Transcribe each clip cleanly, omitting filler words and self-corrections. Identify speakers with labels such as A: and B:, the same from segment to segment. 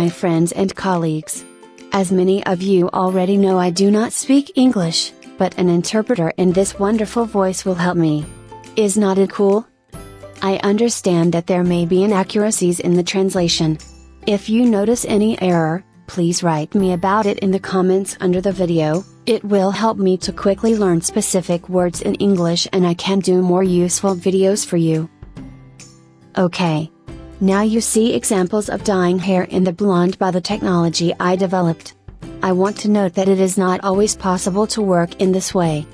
A: my friends and colleagues. As many of you already know, I do not speak English, but an interpreter in this wonderful voice will help me. Is not it cool? I understand that there may be inaccuracies in the translation. If you notice any error, please write me about it in the comments under the video. It will help me to quickly learn specific words in English and I can do more useful videos for you. Okay. Now you see examples of dyeing hair in the blonde by the technology I developed. I want to note that it is not always possible to work in this way.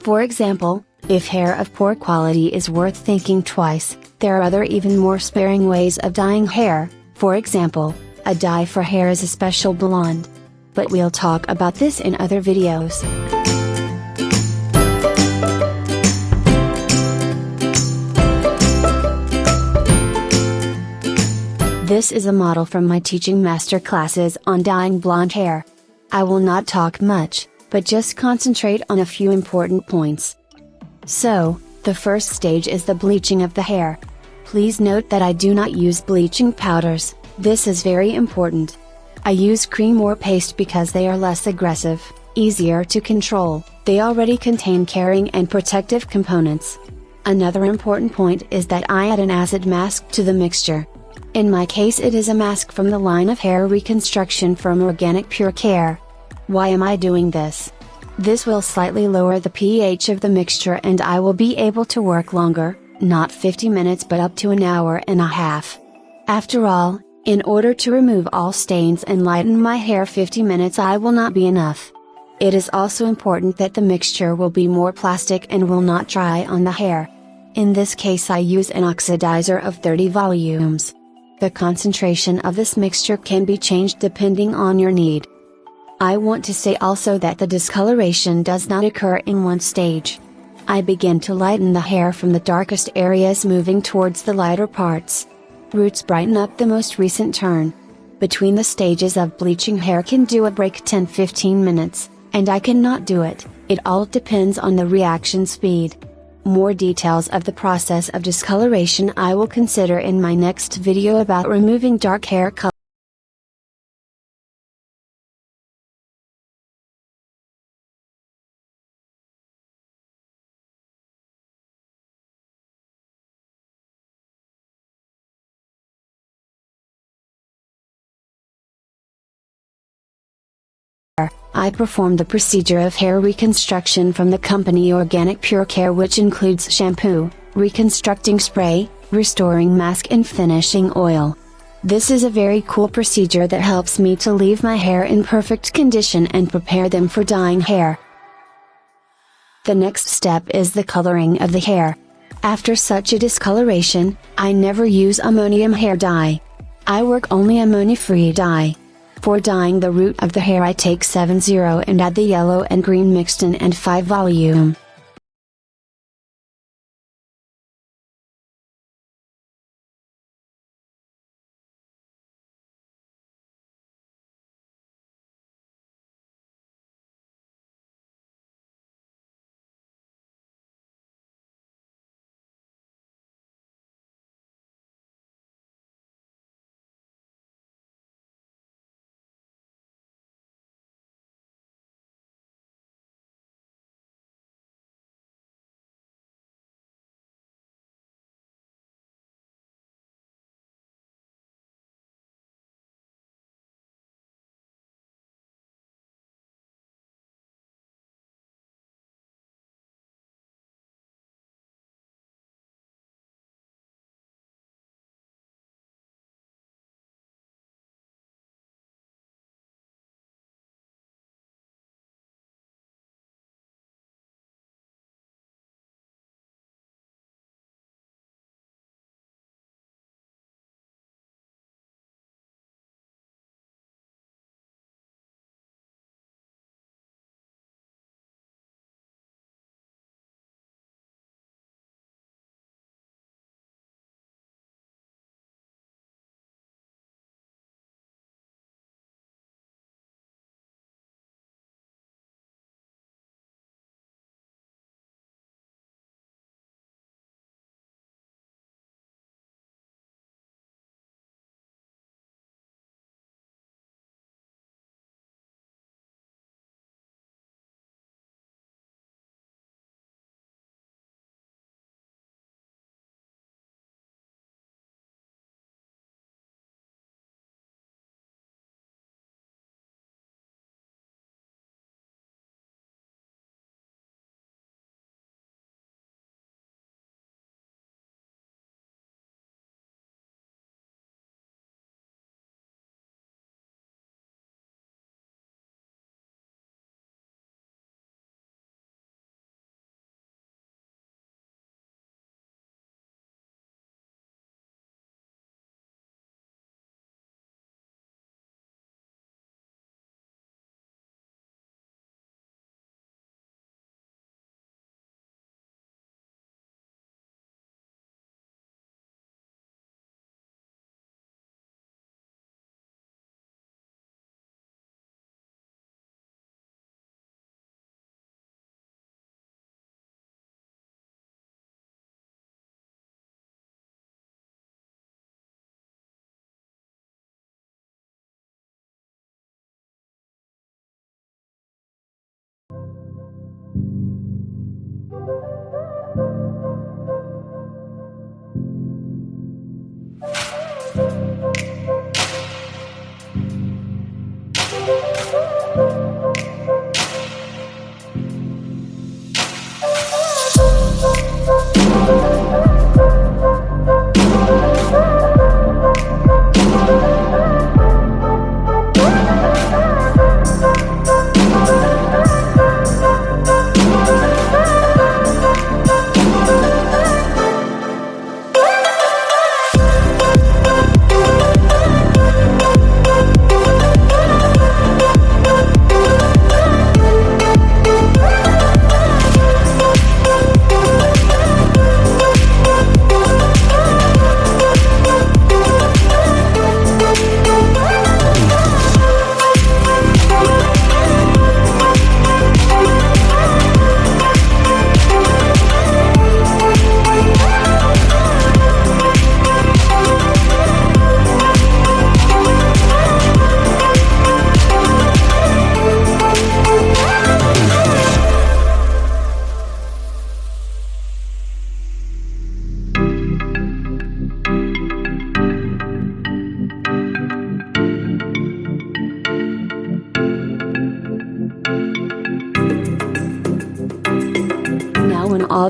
A: For example, if hair of poor quality is worth thinking twice, there are other even more sparing ways of dyeing hair. For example, a dye for hair is a special blonde. But we'll talk about this in other videos. This is a model from my teaching master classes on dyeing blonde hair. I will not talk much, but just concentrate on a few important points. So, the first stage is the bleaching of the hair. Please note that I do not use bleaching powders, this is very important. I use cream or paste because they are less aggressive, easier to control, they already contain caring and protective components. Another important point is that I add an acid mask to the mixture. In my case it is a mask from the line of hair reconstruction from Organic Pure Care. Why am I doing this? This will slightly lower the pH of the mixture and I will be able to work longer, not 50 minutes but up to an hour and a half. After all, in order to remove all stains and lighten my hair, 50 minutes I will not be enough. It is also important that the mixture will be more plastic and will not dry on the hair. In this case I use an oxidizer of 30 volumes. The concentration of this mixture can be changed depending on your need. I want to say also that the discoloration does not occur in one stage. I begin to lighten the hair from the darkest areas moving towards the lighter parts. Roots brighten up the most recent turn. Between the stages of bleaching, hair can do a break 10-15 minutes, and I cannot do it, it all depends on the reaction speed. More details of the process of discoloration I will consider in my next video about removing dark hair color. I perform the procedure of hair reconstruction from the company Organic Pure Care, which includes shampoo, reconstructing spray, restoring mask and finishing oil. This is a very cool procedure that helps me to leave my hair in perfect condition and prepare them for dyeing hair. The next step is the coloring of the hair. After such a discoloration, I never use ammonium hair dye. I work only ammonia-free dye. For dyeing the root of the hair I take 70 and add the yellow and green mixed in and 5 volume.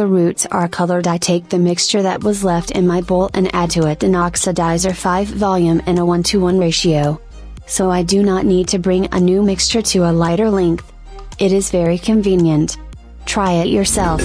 A: the roots are colored, I take the mixture that was left in my bowl and add to it an oxidizer 5 volume in a 1:1 ratio. So I do not need to bring a new mixture to a lighter length. It is very convenient. Try it yourself.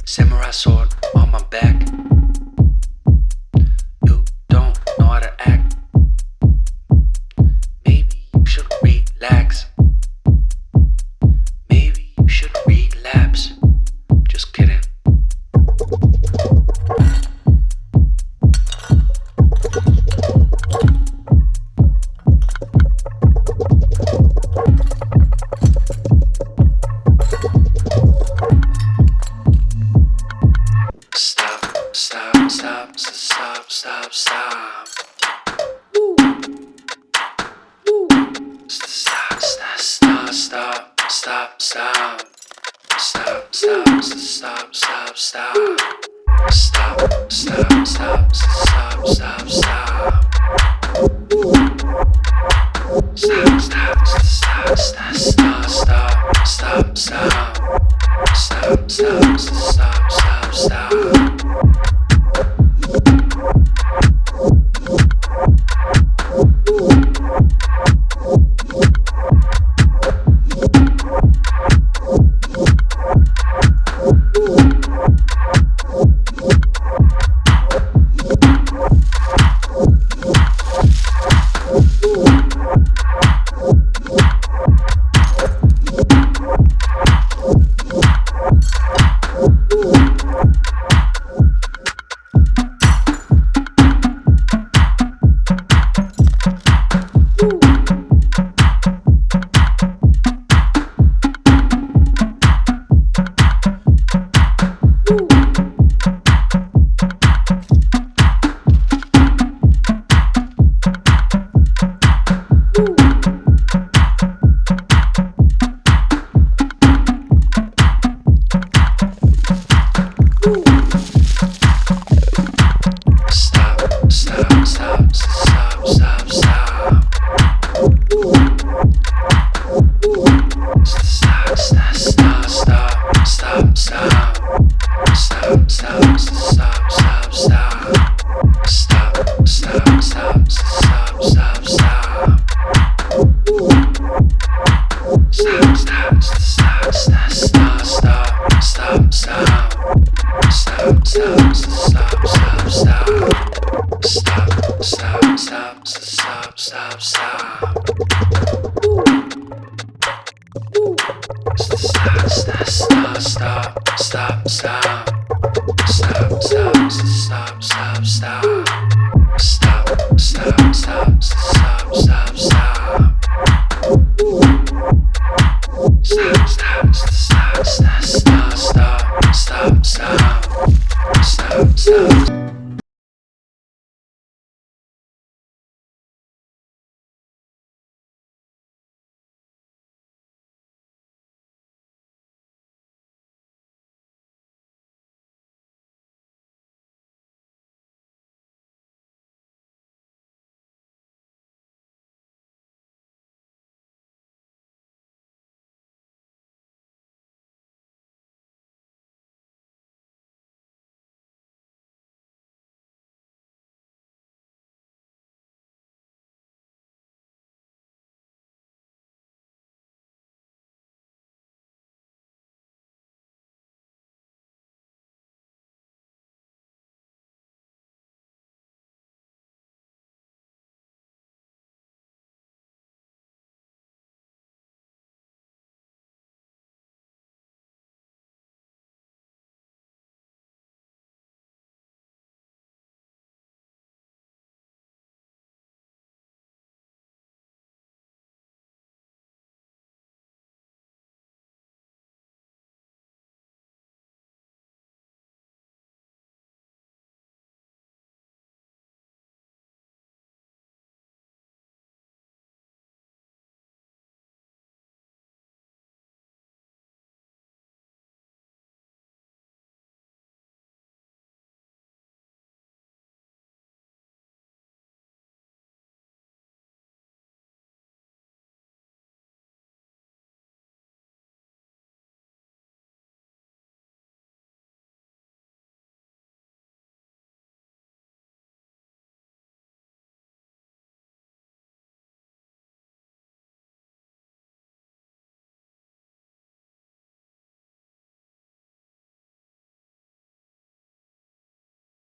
B: Samurai sword on my back. You don't know how to act. Maybe you should relax. Maybe you should relapse. Just kidding. Stop, stop, stop, stop, stop, stop. Stop, stop, stop, stop, stop, stop. Stop, stop, stop, stop, stop. Stop, stop, stop, stop, stop, stop. Stop, stop, stop, stop, stop, stop, stop, stop. Stop, stop, stop, stop, stop. Stop.